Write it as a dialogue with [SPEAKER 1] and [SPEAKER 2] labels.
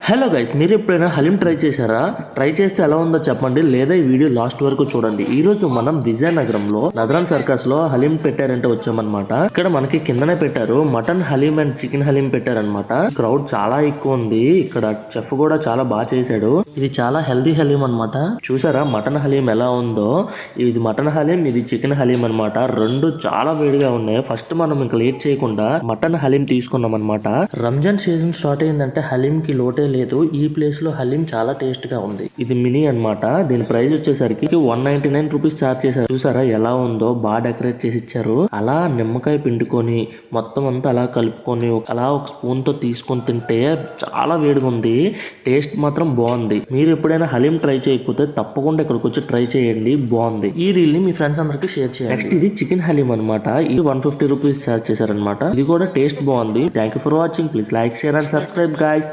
[SPEAKER 1] Hello guys, మీరు ఎప్పుడైనా haleem try చేశారా? ట్రై చేస్తే ఎలా ఉందో చెప్పండి, లేదా ఈ వీడియో లాస్ట్ వరకు చూడండి. ఈ రోజు మనం విజయనగరంలో నదరాన్ సర్కస్ లో హలీం పెట్టారంటే వచ్చామన్నమాట. ఇక్కడ మనకి కిందనే పెట్టారు, mutton haleem and chicken haleem పెట్టారనమాట. క్రౌడ్ చాలా ఎక్కువ ఉంది. ఇక్కడ చెఫ్ కూడా చాలా బాగా చేశాడు. ఇది చాలా హెల్దీ హలీం అనమాట. చూసారా మటన్ హలీం ఎలా ఉందో? ఇది మటన్ హలీం, ఇది చికెన్ హలీం అనమాట. రెండు చాలా వేడిగా ఉన్నాయి. ఫస్ట్ మనం ఇంకా లేట్ చేయకుండా మటన్ హలీం తీసుకున్నాం అనమాట. రంజాన్ సీజన్ స్టార్ట్ అయిందంటే హలీం కి లోటే లేదు. ఈ ప్లేస్ లో హలీం చాలా టేస్ట్ గా ఉంది. ఇది మినీ అన్నమాట. దీని ప్రైస్ వచ్చేసరికి 199 రూపీస్ చార్జ్ చేశారు. చూసారా ఎలా ఉందో? బాగా డెకరేట్ చేసి ఇచ్చారు. అలా నిమ్మకాయ పిండుకొని మొత్తం అంతా అలా కలుపుకొని అలా ఒక స్పూన్ తో తీసుకొని తింటే చాలా వేడిగా ఉంది. టేస్ట్ మాత్రం బాగుంది. మీరు ఎప్పుడైనా హలీం ట్రై చేయకపోతే తప్పకుండా ఇక్కడికి వచ్చి ట్రై చేయండి, బాగుంది. ఈ రీల్ ని మీ ఫ్రెండ్స్ అందరికి షేర్ చేయండి. నెక్స్ట్ ఇది చికెన్ హలీం అనమాట. ఇది 150 రూపీస్ చార్జ్ చేశారనమాట. ఇది కూడా టేస్ట్ బాగుంది. Thank you for watching. Please like, share and subscribe guys.